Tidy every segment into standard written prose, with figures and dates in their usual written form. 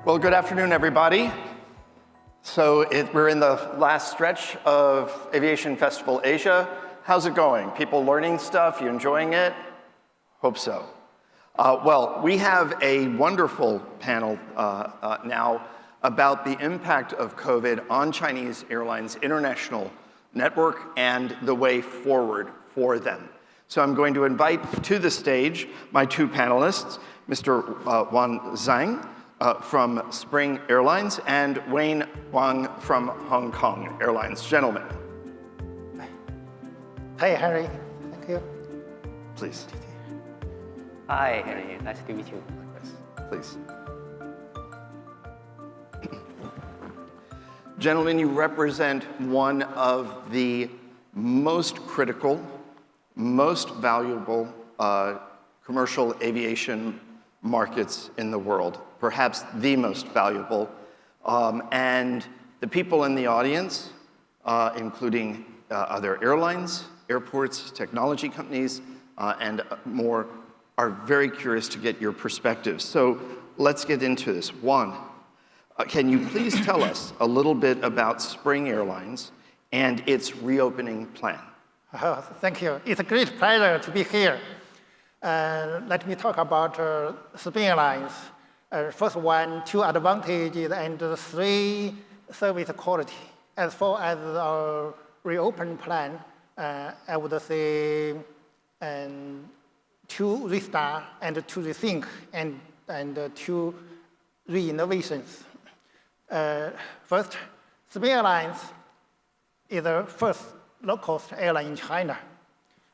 Well, good afternoon, everybody. So we're in the last stretch of Aviation Festival Asia. How's it going? People learning stuff? You enjoying it? Hope so. Well, we have a wonderful panel now about the impact of COVID on Chinese Airlines' international network and the way forward for them. So I'm going to invite to the stage my two panelists, Mr. Zhang Wuan from Spring Airlines and Wang from Hong Kong Airlines. Gentlemen. Hi, Henry. Thank you. Please. Hi, Henry. Nice to meet you. Please. Gentlemen, you represent one of the most critical, most valuable commercial aviation markets in the world, perhaps the most valuable. And the people in the audience, including other airlines, airports, technology companies, and more, are very curious to get your perspectives. So let's get into this. One, can you please tell us a little bit about Spring Airlines and its reopening plan? Thank you. It's a great pleasure to be here. Let me talk about Spring Airlines. First one, two advantages and three service quality. As far as our reopen plan, I would say two restart and two rethink and two re-innovations. First, Spring Airlines is the first low-cost airline in China.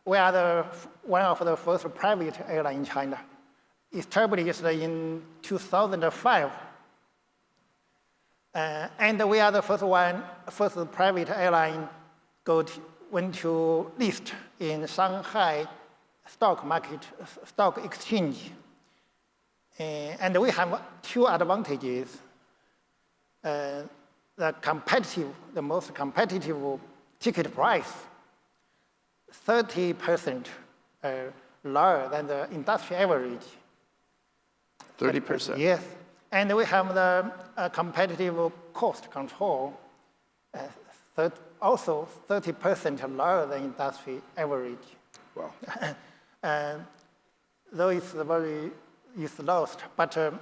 We are one of the first private airlines in China, established in 2005. And we are the first private airline went to list in Shanghai stock exchange. And we have two advantages. The most competitive ticket price, 30% lower than the industry average. 30%? Yes. And we have the competitive cost control, also 30% lower than industry average. Wow. Though it's lost, but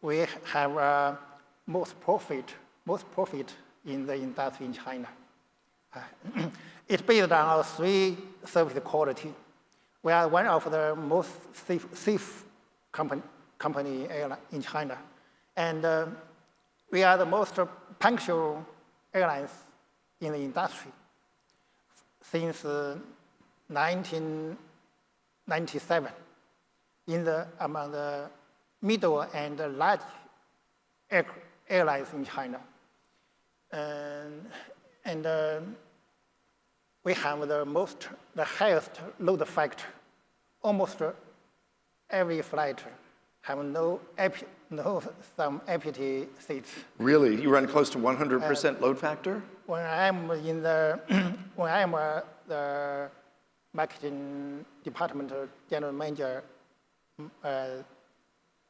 we have most profit in the industry in China. It's based on our three service quality. We are one of the most safe company airline in China. And we are the most punctual airlines in the industry since 1997 among the middle and large airlines in China. And we have the highest load factor. Almost every flight have some empty seats. Really? You run close to 100% load factor? When I'm the marketing department general manager,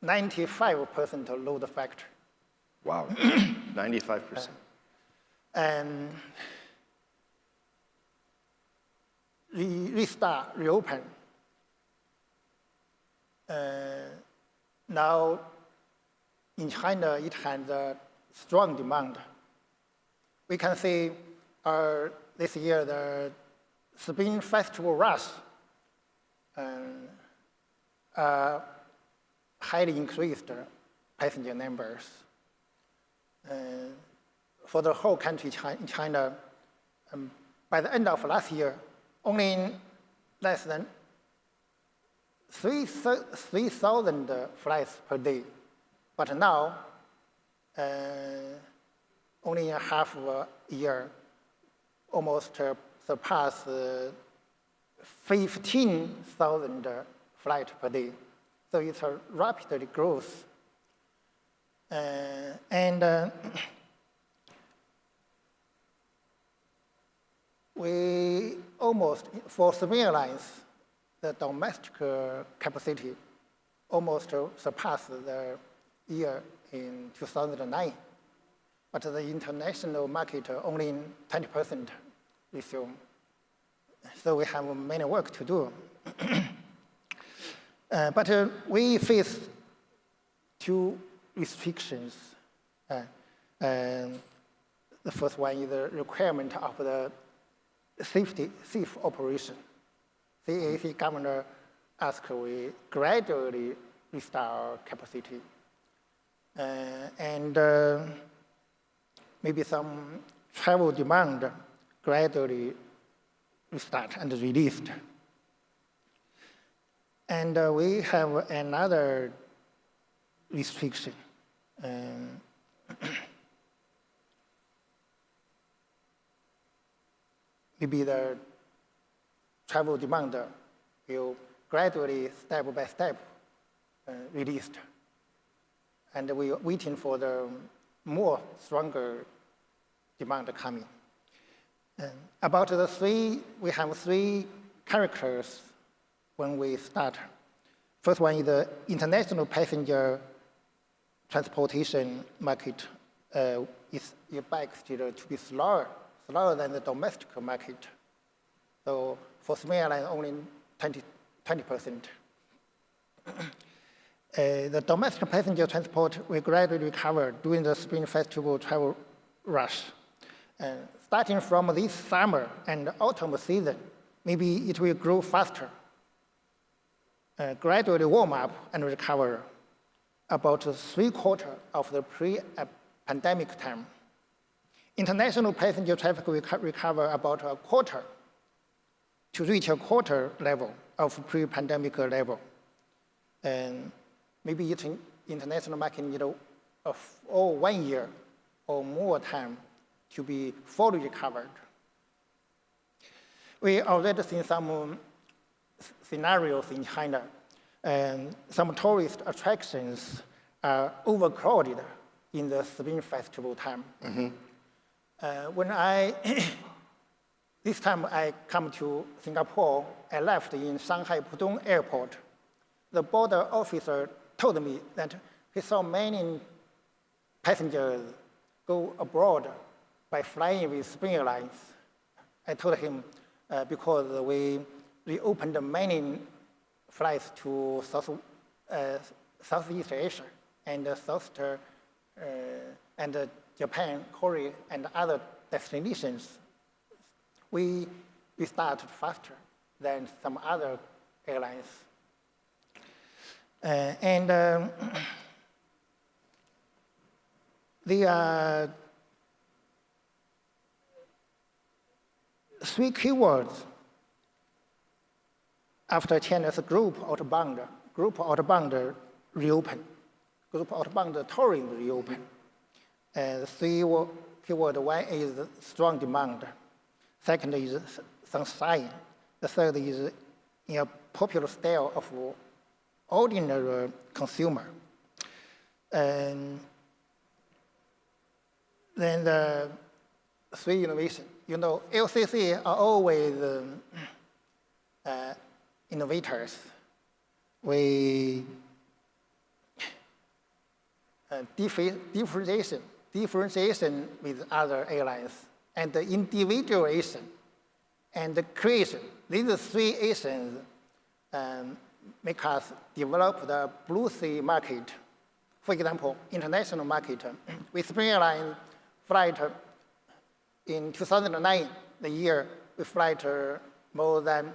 95% load factor. Wow, 95%. And reopen. Now, in China, it has a strong demand. We can see this year the Spring Festival rush highly increased passenger numbers. For the whole country, China, by the end of last year, only less than 3,000 flights per day. But now, only in half a year, almost surpass 15,000 flights per day. So it's a rapid growth. We almost, for Spring Airlines, the domestic capacity almost surpassed the year in 2009. But the international market only 20% resume. So we have many work to do. But we face two restrictions. The first one is the requirement of the safe operation. The AAC governor asked we gradually restart our capacity. And maybe some travel demand gradually restart and released. And we have another restriction. Maybe the travel demand will gradually, step by step, released. And we are waiting for the more stronger demand coming. About the three, we have three characters when we start. First one is the international passenger transportation market is expected to be slower than the domestic market. So for small airlines, only 20%. The domestic passenger transport will gradually recover during the Spring Festival travel rush. Starting from this summer and autumn season, maybe it will grow faster, gradually warm up and recover about 3/4 of the pre-pandemic time. International passenger traffic will recover about 1/4 to reach 1/4 level of pre-pandemic level. And maybe it's international market need 1 year or more time to be fully recovered. We already seen some scenarios in China, and some tourist attractions are overcrowded in the Spring Festival time. When this time I come to Singapore, I left in Shanghai Pudong Airport. The border officer told me that he saw many passengers go abroad by flying with Spring Airlines. I told him because we reopened many flights to Southeast Asia and and Japan, Korea, and other destinations. We started faster than some other airlines. There are three keywords after China's group outbound reopen, group outbound tourism reopen. Three keywords, one is strong demand, second is sunshine, the third is in a popular style of ordinary consumer. And then the three innovation. LCC are always innovators. We differentiation with other airlines, and the individuation and the creation. These three Asians make us develop the blue sea market. For example, international market. With Spring Airlines flight in 2009, the year we flight more than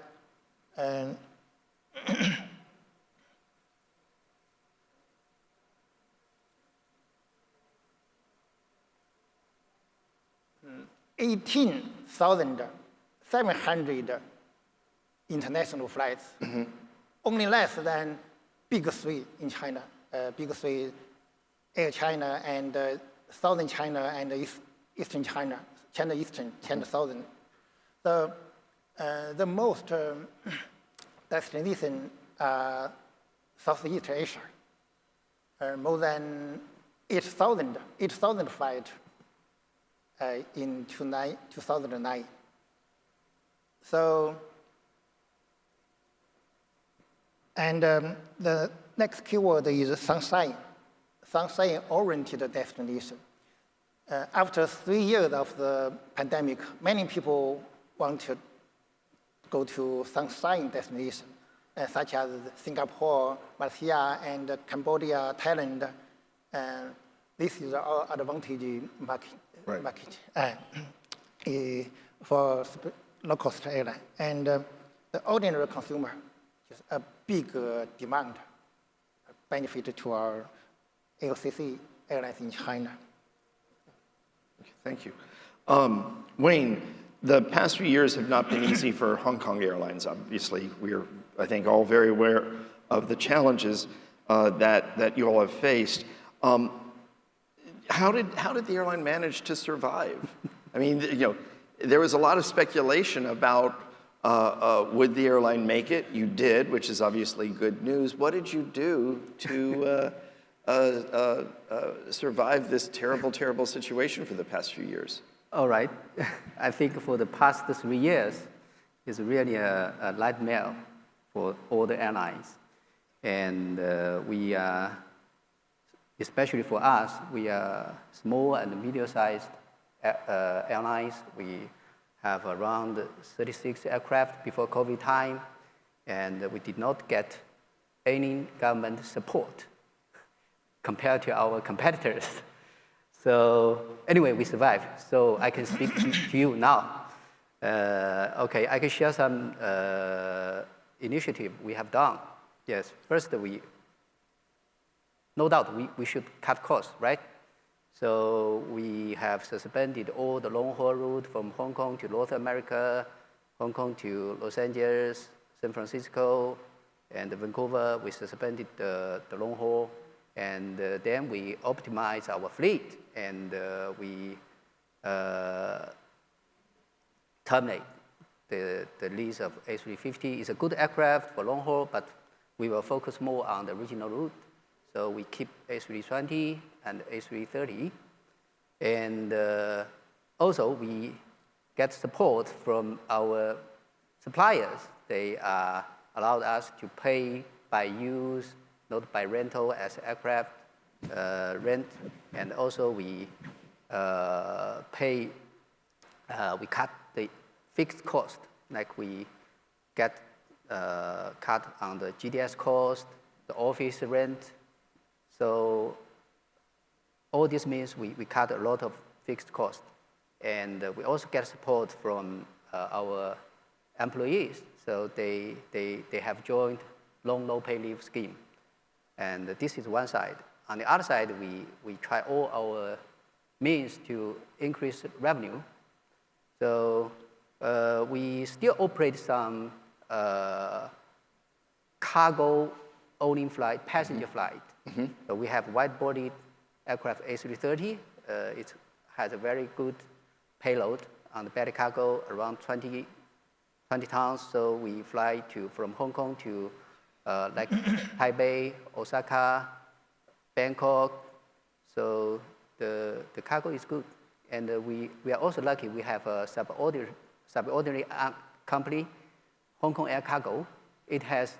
18,700 international flights, only less than big three in China. Big three, Air China and Southern China and Eastern China, China Eastern, China Southern. So the most destination Southeast Asia, more than 8,000 flights in 2009. So, and the next keyword is sunshine. sunshine-oriented destination. After 3 years of the pandemic, many people want to go to sunshine destination, such as Singapore, Malaysia, and Cambodia, Thailand. This is our advantage market for low-cost airline. And the ordinary consumer is a big demand, benefit to our LCC airlines in China. Okay, thank you. Wayne, the past few years have not been easy for Hong Kong Airlines. Obviously, we're, I think, all very aware of the challenges that you all have faced. How did the airline manage to survive? I mean, there was a lot of speculation about would the airline make it? You did, which is obviously good news. What did you do to survive this terrible, terrible situation for the past few years? All right. I think for the past 3 years, it's really a nightmare for all the airlines. And we are, especially for us, we are small and medium-sized airlines. We have around 36 aircraft before COVID time, and we did not get any government support compared to our competitors. So anyway, we survived. So I can speak to you now. Okay, I can share some initiative we have done. Yes, first no doubt we should cut costs, right? So we have suspended all the long-haul route from Hong Kong to North America, Hong Kong to Los Angeles, San Francisco, and Vancouver. We suspended the long haul, and then we optimize our fleet, and we terminate the lease of A350. It's a good aircraft for long haul, but we will focus more on the regional route. So we keep A320 and A330. And also we get support from our suppliers. They allowed us to pay by use, not by rental as aircraft rent. And also we we cut the fixed cost, like we get cut on the GDS cost, the office rent. So all this means we cut a lot of fixed cost. And we also get support from our employees. So they have joined long no-pay leave scheme. And this is one side. On the other side, we try all our means to increase revenue. So we still operate some cargo-only flight, passenger flight. Mm-hmm. So we have wide-bodied aircraft A330. It has a very good payload on the belly cargo, around 20 tons. So we fly from Hong Kong to like Taipei, Osaka, Bangkok. So the cargo is good. And we are also lucky we have a subordinary company, Hong Kong Air Cargo. It has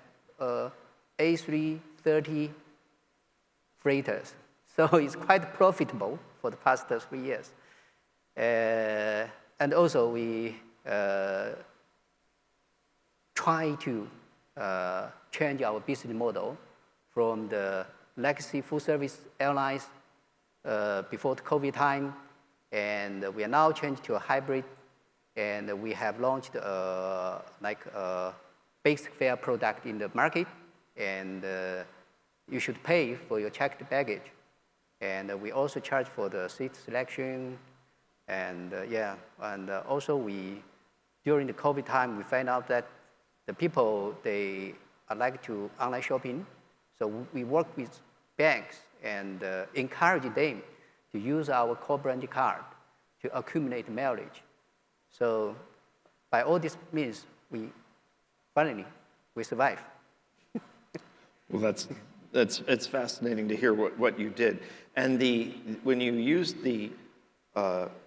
A330 freighters. So it's quite profitable for the past 3 years. And also we try to change our business model from the legacy full-service airlines before the COVID time, and we are now changed to a hybrid, and we have launched like a basic fare product in the market, and you should pay for your checked baggage. And we also charge for the seat selection, and also during the COVID time, we find out that the people, they like to online shopping. So we work with banks and encourage them to use our co-branded card to accumulate mileage. So by all this means, finally, we survive. Well, it's fascinating to hear what you did. And when you used the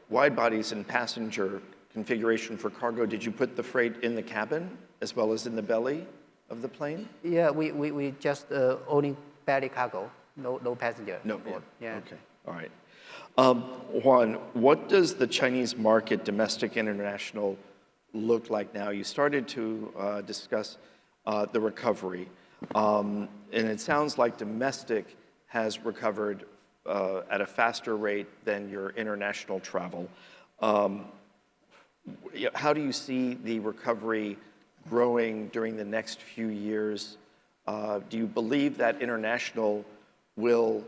wide bodies and passenger configuration for cargo, did you put the freight in the cabin as well as in the belly of the plane? Yeah, we just only belly cargo. no passenger. No, aboard. yeah. Okay, all right. Juan, what does the Chinese market, domestic, international, look like now? You started to discuss the recovery, and it sounds like domestic has recovered at a faster rate than your international travel. How do you see the recovery growing during the next few years? Do you believe that international will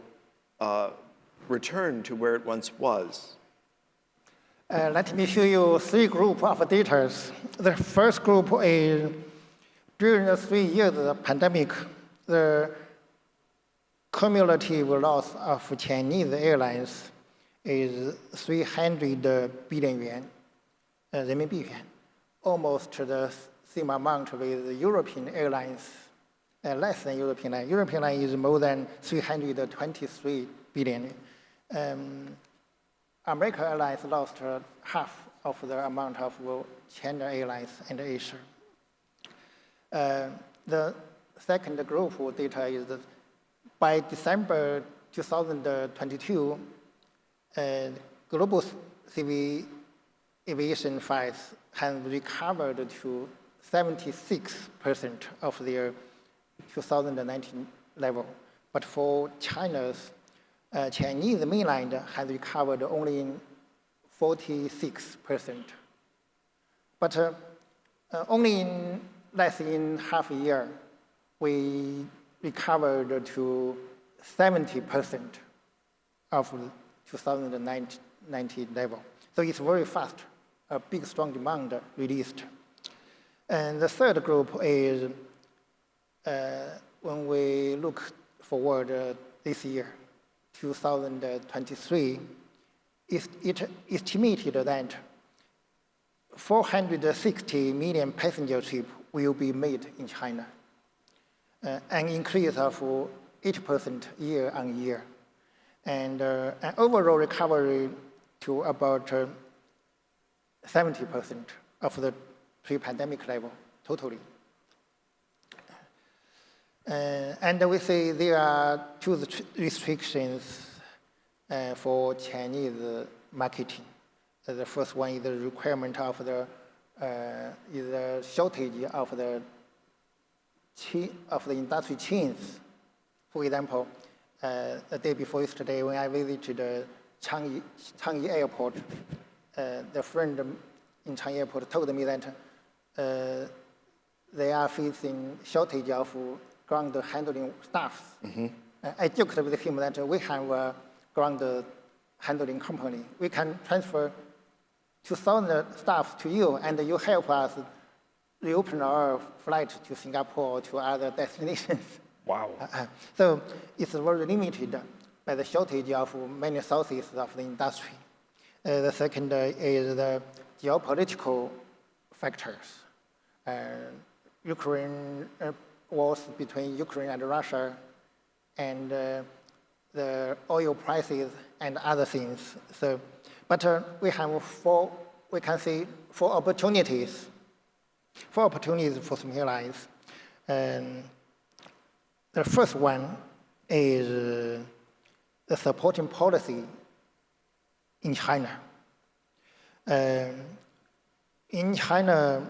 return to where it once was? Let me show you 3 groups of data. The first group is during the 3 years of the pandemic, the cumulative loss of Chinese airlines is 300 billion yuan, renminbi yuan, almost the same amount with European airlines, less than European line. European line is more than 323 billion. American Airlines lost half of the amount of China Airlines and Asia. The second group of data is that by December 2022, global civil aviation flights have recovered to 76% of their 2019 level. But for China's Chinese mainland has recovered only in 46%. But only in less than half a year, we recovered to 70% of 2019 level. So it's very fast, a big, strong demand released. And the third group is when we look forward this year, 2023, it estimated that 460 million passenger trips will be made in China, an increase of 8% year on year, and an overall recovery to about 70% of the pre-pandemic level totally. And we say there are 2 restrictions for Chinese marketing. The first one is the requirement of the shortage of the industry chains. For example, the day before yesterday, when I visited Changi Airport, the friend in Changi Airport told me that they are facing shortage of ground handling staffs. Mm-hmm. I joked with him that we have a ground handling company. We can transfer 2,000 staff to you, and you help us reopen our flight to Singapore or to other destinations. Wow. So it's very limited by the shortage of many sources of the industry. The second is the geopolitical factors. Ukraine wars between Ukraine and Russia, and the oil prices and other things. So, but we have 4 opportunities. 4 opportunities for some airlines. The first one is the supporting policy in China. In China,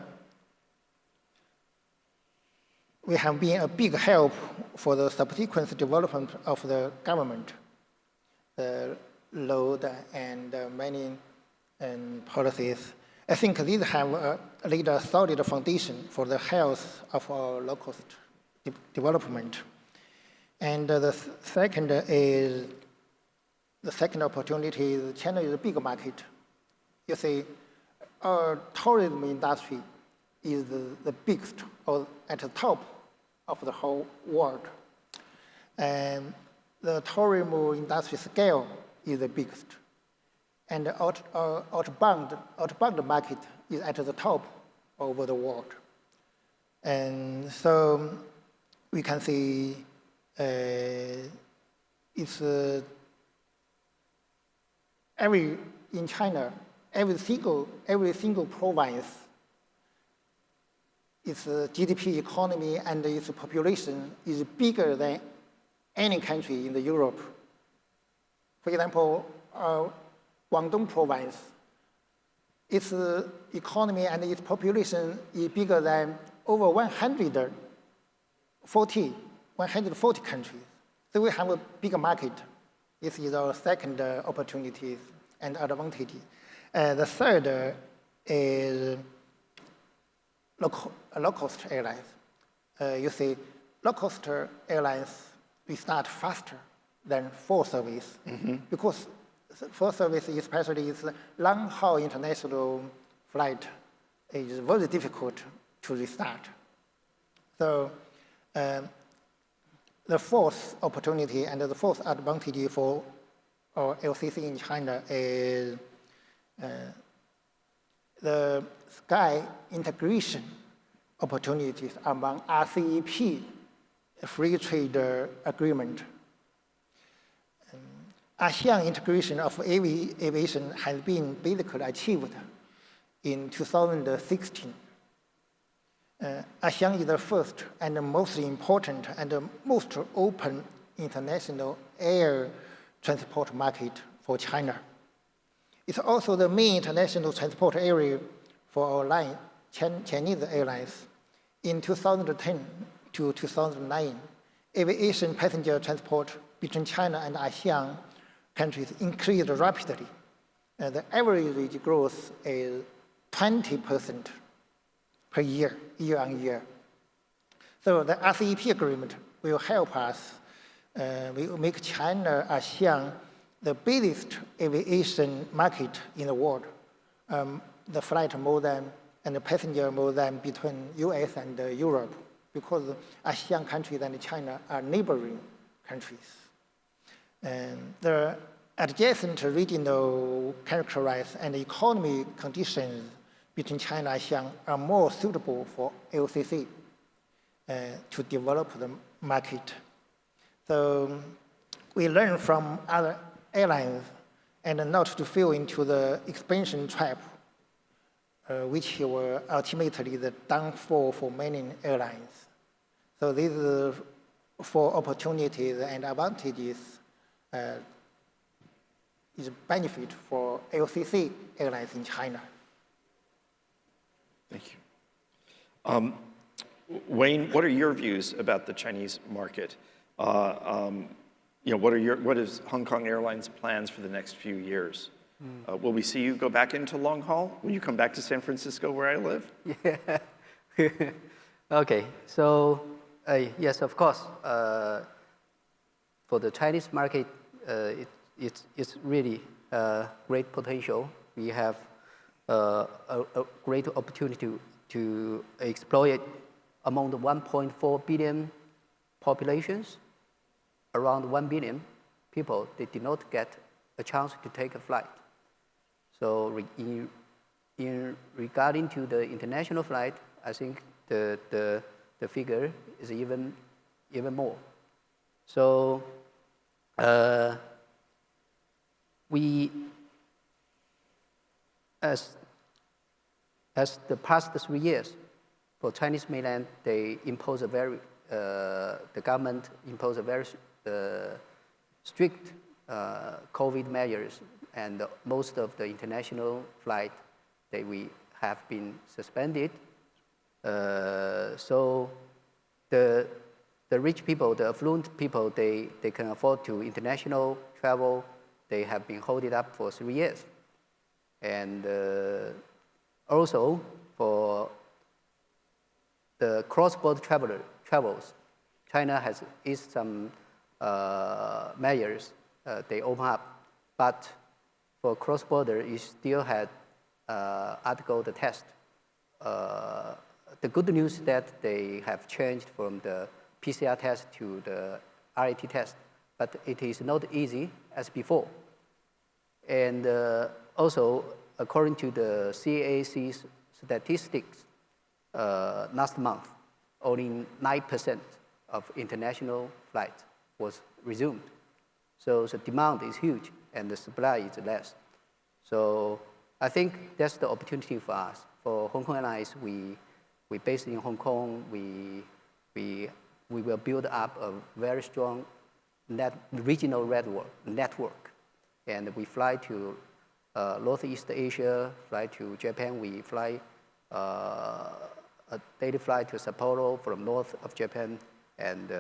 we have been a big help for the subsequent development of the government, the load and many policies. I think these have laid a solid foundation for the health of our local development. And the second opportunity is China is a big market. You see, our tourism industry is the biggest or at the top of the whole world. And the tourism industry scale is the biggest. And the outbound market is at the top over the world. And so we can see it's in China, every single province, its GDP economy and its population is bigger than any country in the Europe. For example, Guangdong province, its economy and its population is bigger than over 140 countries. So we have a big market. This is our second opportunity and advantage. The third is low-cost airlines. You see, low-cost airlines, we start faster than full service because full service, especially is long-haul international flight, is very difficult to restart. So the fourth opportunity and the fourth advantage for our LCC in China is the sky integration opportunities among RCEP free trade agreement. ASEAN integration of aviation has been basically achieved in 2016. ASEAN is the first and the most important and the most open international air transport market for China. It's also the main international transport area for our line, Chinese Airlines. In 2010 to 2009, aviation passenger transport between China and ASEAN countries increased rapidly. The average growth is 20% per year, year on year. So the RCEP agreement will help us, will make China, ASEAN, the biggest aviation market in the world. The flight more than, and the passenger more than between US and Europe, because ASEAN countries and China are neighboring countries. And the adjacent regional characteristics and economic conditions between China and ASEAN are more suitable for LCC to develop the market. So we learn from other airlines and not to fall into the expansion trap, which were ultimately the downfall for many airlines. So these four opportunities and advantages is benefit for LCC airlines in China. Thank you. Wayne, what are your views about the Chinese market? What is Hong Kong Airlines' plans for the next few years? Will we see you go back into long haul? Will you come back to San Francisco where I live? Yeah. Okay, so yes, of course. For the Chinese market, it's really great potential. We have a great opportunity to exploit among the 1.4 billion populations. Around 1 billion people, they did not get a chance to take a flight. So in regarding to the international flight, I think the figure is even more. So we, as the past 3 years, for Chinese mainland, they impose a very, the government imposed a very strict COVID measures, and most of the international flight we have been suspended. So the rich people, the affluent people, they can afford to international travel. They have been holding up for 3 years. And also for the cross-border travels, China has eased some measures. They open up, but for cross-border, you still had undergo the test. The good news is that they have changed from the PCR test to the RAT test, but it is not easy as before. And also, according to the CAAC's statistics, last month, only 9% of international flights was resumed. So the demand is huge and the supply is less. So I think that's the opportunity for us. For Hong Kong Airlines, we based in Hong Kong, we will build up a very strong regional network. And we fly to Northeast Asia, fly to Japan. We fly a daily flight to Sapporo from north of Japan, and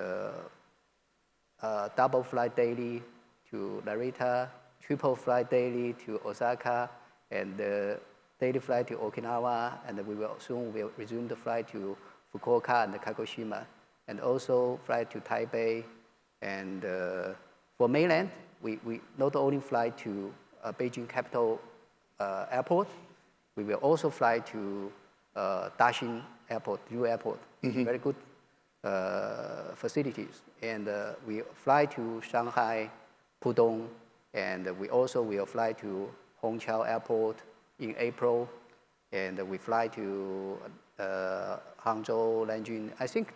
double flight daily to Narita, triple flight daily to Osaka, and daily flight to Okinawa, and we will soon resume the flight to Fukuoka and Kagoshima, and also fly to Taipei. And for mainland, we not only fly to Beijing Capital Airport, we will also fly to Daxing Airport, new airport, very good facilities. And we fly to Shanghai, Pudong, and we also will fly to Hongqiao Airport in April, and we fly to Hangzhou, Nanjing. I think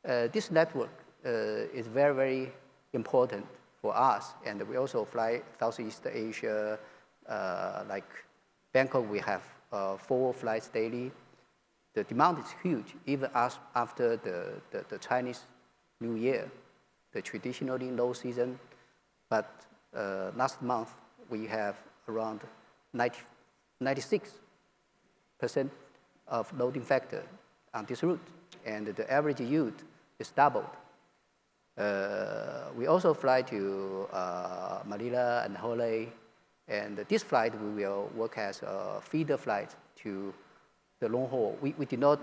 this network is very, very important for us, and we also fly Southeast Asia, like Bangkok, we have 4 flights daily. The demand is huge, even after the Chinese New Year, the traditionally low season. But last month, we have around 96% of loading factor on this route, and the average yield is doubled. We also fly to Manila and Hole, and this flight we will work as a feeder flight to the long haul. We did not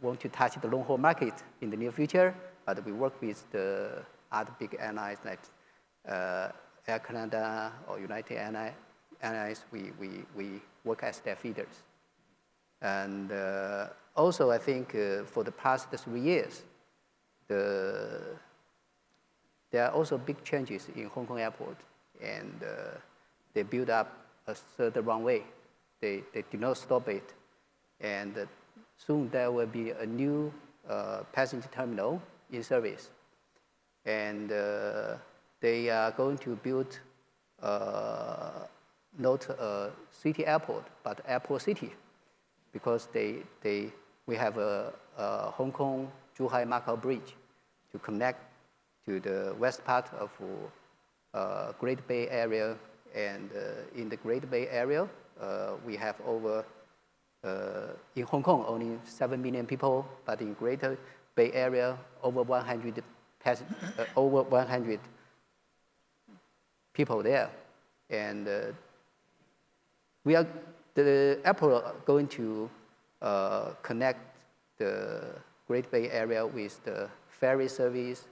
want to touch the long haul market in the near future, but we work with the other big airlines like Air Canada or United Airlines. We work as their feeders. And also, I think for the past 3 years, there are also big changes in Hong Kong Airport, and they build up a third runway. They did not stop it. And soon there will be a new passenger terminal in service. And they are going to build not a city airport, but airport city, because we have a Hong Kong Zhuhai Macau Bridge to connect to the west part of Great Bay Area. And in the Great Bay Area, we have over, in Hong Kong, only 7 million people, but in Greater Bay Area, over 100 people there. And the airport going to connect the Great Bay Area with the ferry service,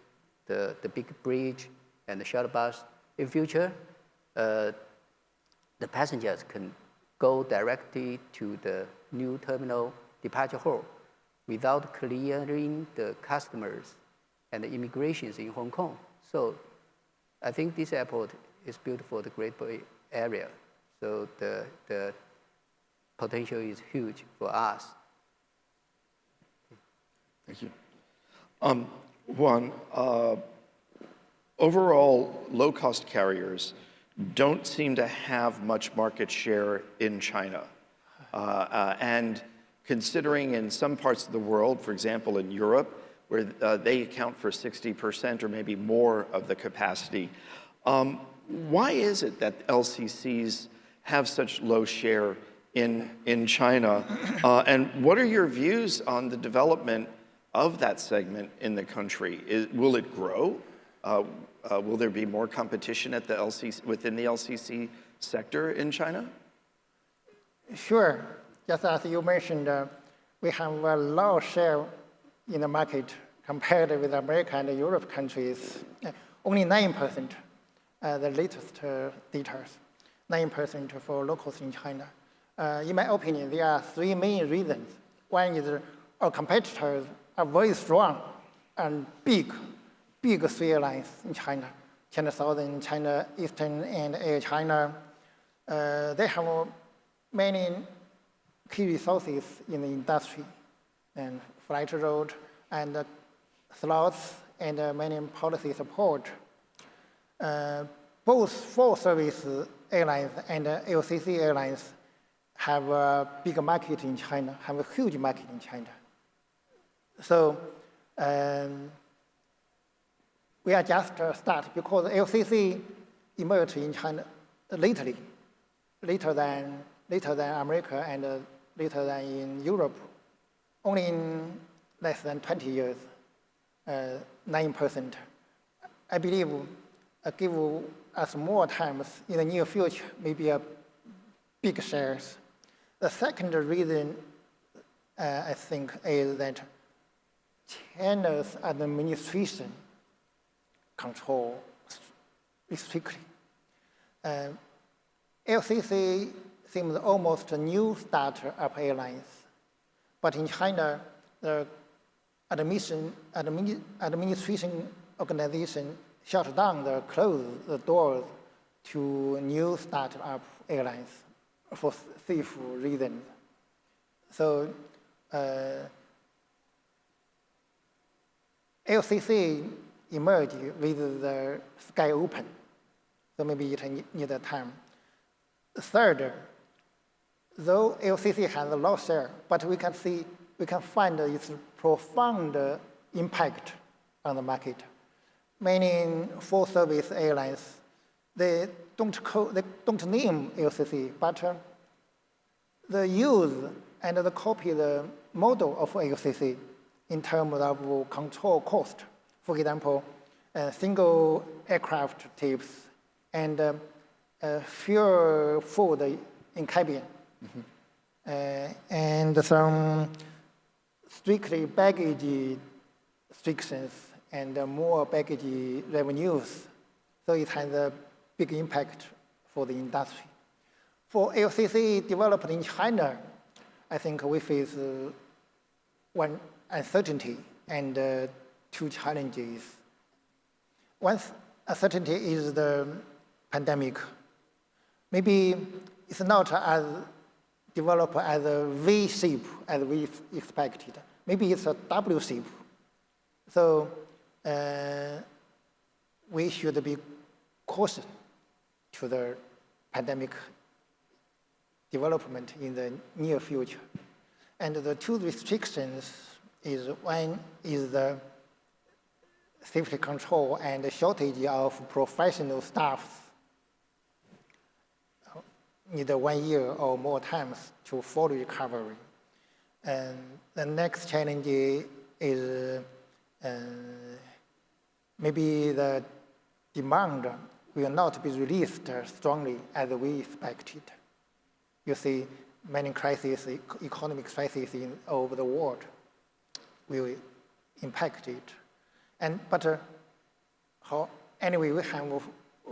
the big bridge, and the shuttle bus. In future, the passengers can go directly to the new terminal departure hall without clearing the customers and the immigrations in Hong Kong. So I think this airport is built for the Great Bay Area. So the potential is huge for us. Thank you. Wang, overall, low-cost carriers don't seem to have much market share in China. And considering in some parts of the world, for example, in Europe, where they account for 60% or maybe more of the capacity, why is it that LCCs have such low share in China? And what are your views on the development of that segment in the country? Will it grow? Will there be more competition at within the LCC sector in China? Sure. Just as you mentioned, we have a low share in the market compared with America and Europe countries. Only 9%, the latest data, 9% for locals in China. In my opinion, there are 3 main reasons. One is our competitors are very strong and big 3 airlines in China: China Southern, China Eastern, and Air China. They have many key resources in the industry, and flight route, and slots, and many policy support. Both full-service airlines and LCC airlines have a big market in China, have a huge market in China. So we are just start because LCC emerged in China later than America and later than in Europe, only in less than 20 years, 9%. I believe give us more times in the near future, maybe a big shares. The second reason, I think, is that China's administration control strictly. LCC seems almost a new startup airlines, but in China, the administration organization shut down closed the doors to new startup airlines for safe reasons. So LCC emerged with the sky open, so maybe it needs time. Third, though LCC has a low share, but we can find its profound impact on the market. Many full-service airlines, they don't name LCC, but they use and they copy the model of LCC in terms of control cost. For example, single aircraft tips and fuel food in cabin, and some strictly baggage restrictions and more baggage revenues. So it has a big impact for the industry. For LCC developed in China, I think we face one uncertainty and two challenges. One uncertainty is the pandemic. Maybe it's not as developed as a V shape as we expected. Maybe it's a W shape. So we should be cautious to the pandemic development in the near future. And the two restrictions is one is the safety control and the shortage of professional staff. Need 1 year or more times to full recovery. And the next challenge is maybe the demand will not be released strongly as we expected. You see many crises, economic crises over the world will impact it. But anyway, we have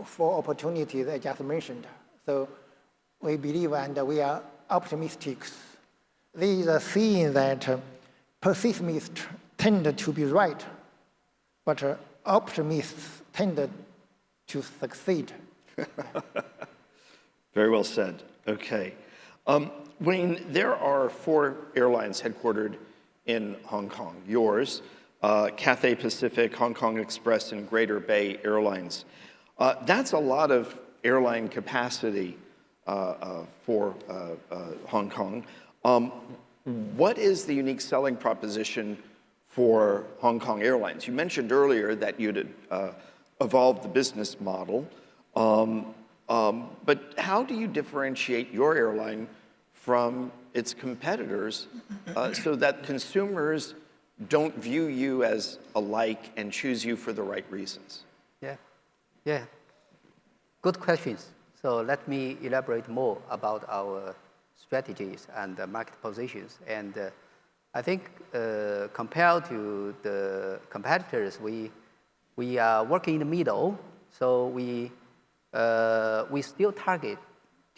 4 opportunities I just mentioned. So we believe and we are optimistic. These are seeing that pessimists tend to be right, but optimists tend to succeed. Very well said. Okay. Wayne, there are 4 airlines headquartered in Hong Kong. Yours, Cathay Pacific, Hong Kong Express, and Greater Bay Airlines. That's a lot of airline capacity for Hong Kong. What is the unique selling proposition for Hong Kong Airlines? You mentioned earlier that you'd evolved the business model, but how do you differentiate your airline from its competitors so that consumers don't view you as alike and choose you for the right reasons? Yeah. Good questions. So let me elaborate more about our strategies and market positions. And I think compared to the competitors, we are working in the middle. So we still target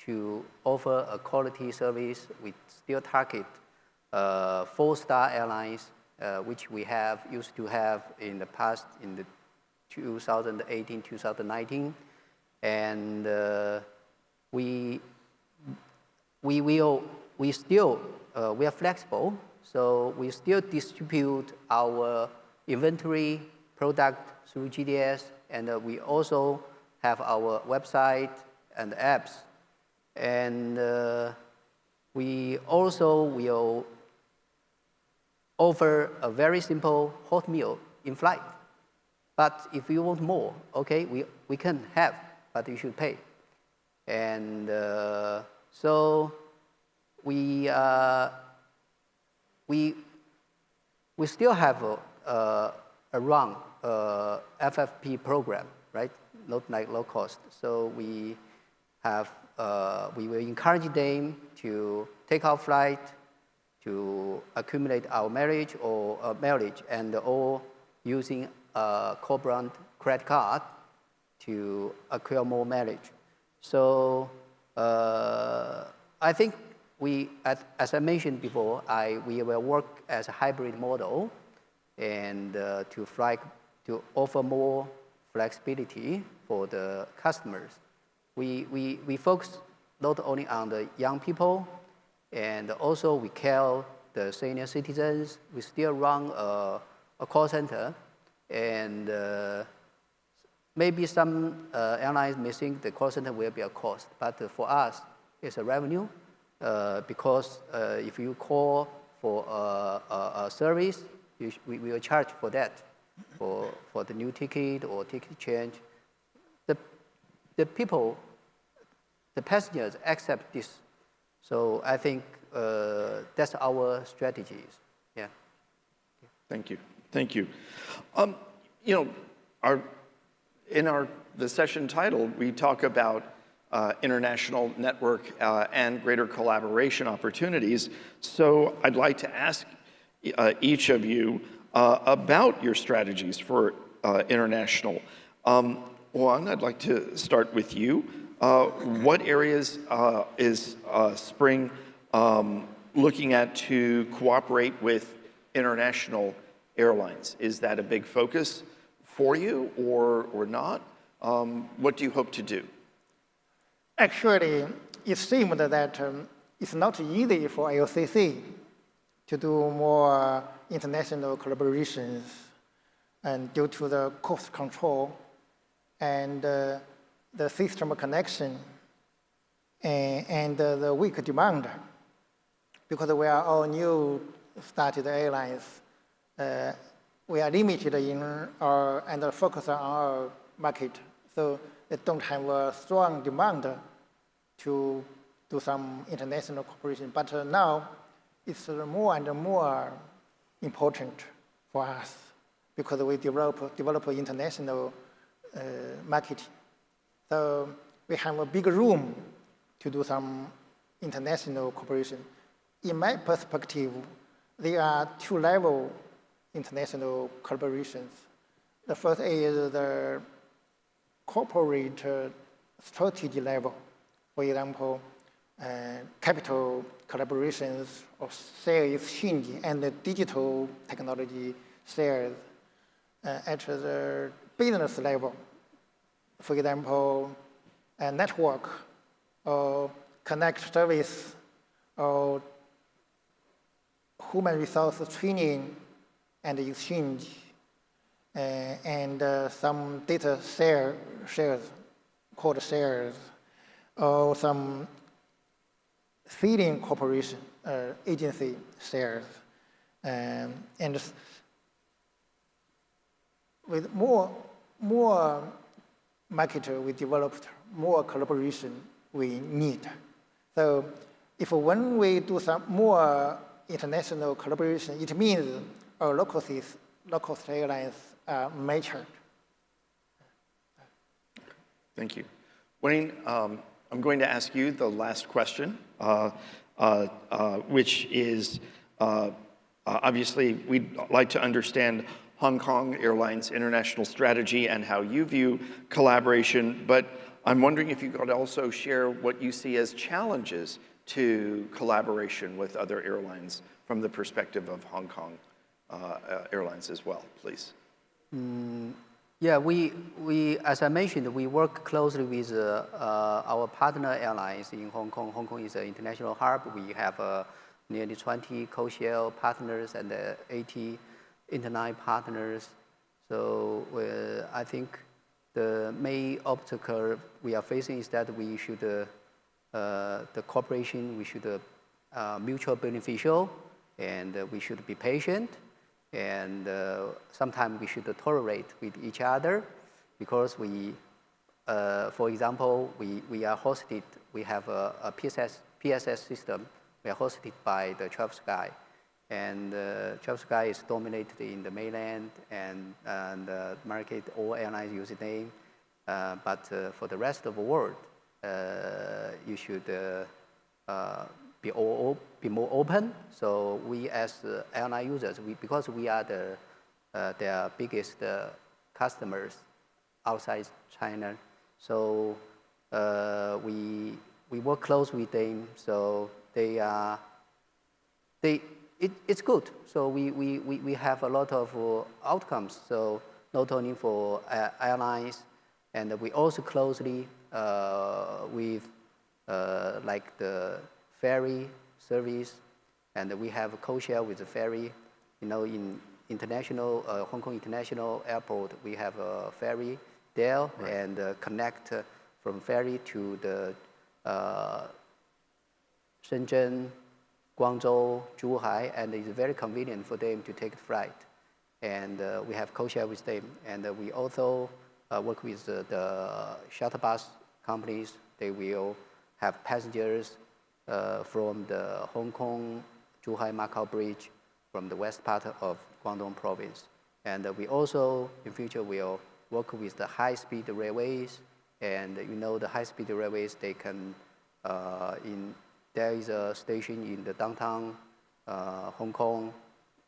to offer a quality service. We still target 4-star airlines, which we used to have in the past, in the 2018, 2019. And we are flexible, so we still distribute our inventory product through GDS, and we also have our website and apps. And we also will offer a very simple hot meal in flight. But if you want more, okay, we can have, but you should pay. And so we still have a run FFP program, right? Not like low cost. So we have we will encourage them to take our flight, to accumulate our mileage and all using a co-brand credit card to acquire more mileage. So I think as I mentioned before, we will work as a hybrid model and to offer more flexibility for the customers. We focus not only on the young people, and also we care the senior citizens. We still run a call center, and maybe some airlines may think the call center will be a cost, but for us, it's a revenue because if you call for a service, we will charge for that, for the new ticket or ticket change. The people, the passengers accept this. So I think that's our strategies. Yeah. Thank you. Thank you. The session title, we talk about international network and greater collaboration opportunities. So I'd like to ask each of you about your strategies for international. Wang, I'd like to start with you. What areas is Spring looking at to cooperate with international airlines? Is that a big focus for you or not? What do you hope to do? Actually, it seemed that it's not easy for LCC to do more international collaborations, and due to the cost control and the system connection and the weak demand, because we are all new started airlines, we are limited in and focus on our market. So they don't have a strong demand to do some international cooperation. But now it's more and more important for us because we develop international marketing. So we have a big room to do some international cooperation. In my perspective, there are two-level international collaborations. The first is the corporate strategy level. For example, capital collaborations or share exchange and the digital technology shares at the business level. For example, a network or connect service or human resource training and exchange and some data shares called shares, or some feeding corporation agency shares, and with more market we developed, more collaboration we need. So when we do some more international collaboration, it means our local airlines are matured. Thank you. Wayne, I'm going to ask you the last question, which is obviously we'd like to understand Hong Kong Airlines' international strategy and how you view collaboration, but I'm wondering if you could also share what you see as challenges to collaboration with other airlines from the perspective of Hong Kong Airlines as well, please. Yeah, we as I mentioned, we work closely with our partner airlines in Hong Kong. Hong Kong is an international hub. We have nearly 20 co-share partners and 80 interline partners. So I think the main obstacle we are facing is that we should, the cooperation, we should mutual beneficial, and we should be patient. And sometimes we should tolerate with each other because we, for example, we are hosted, we have a PSS system. We are hosted by the Travel Sky. And Travel Sky is dominated in the mainland and the market, all airlines use the name. But for the rest of the world, you should be more open. So we as airline users, because we are their biggest customers outside China, so we work close with them. So it's good. So we have a lot of outcomes. So not only for airlines, and we also closely with like the ferry service, and we have a co-share with the ferry. You know, in international Hong Kong International Airport, we have a ferry there, right, and connect from ferry to the Shenzhen, Guangzhou, Zhuhai, and it's very convenient for them to take the flight. And we have co-share with them, and we also work with the shuttle bus companies. They will have passengers from the Hong Kong, Zhuhai, Macau Bridge, from the west part of Guangdong province. And we also, in future, will work with the high-speed railways. And you know, the high-speed railways, they can, there is a station in the downtown Hong Kong,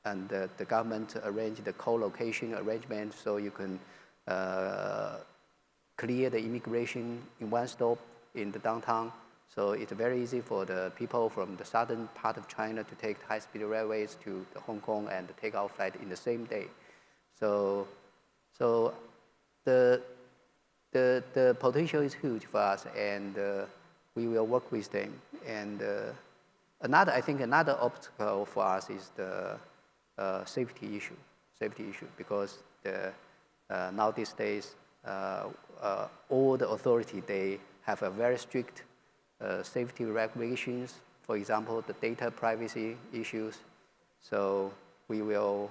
and the government arranged the co-location arrangement so you can clear the immigration in one stop in the downtown. So it's very easy for the people from the southern part of China to take high-speed railways to the Hong Kong and take our flight in the same day. So the potential is huge for us, and we will work with them. And I think another obstacle for us is the safety issue, because now these days, all the authority, they have a very strict safety regulations, for example, the data privacy issues. So we will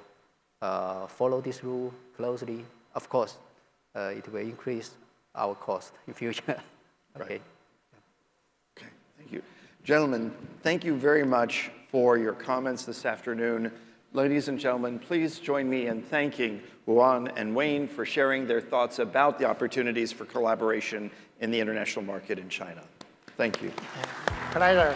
follow this rule closely. Of course, it will increase our cost in future. Okay. Right. Okay, thank you. Gentlemen, thank you very much for your comments this afternoon. Ladies and gentlemen, please join me in thanking Wang and Wang for sharing their thoughts about the opportunities for collaboration in the international market in China. Thank you. Pleasure.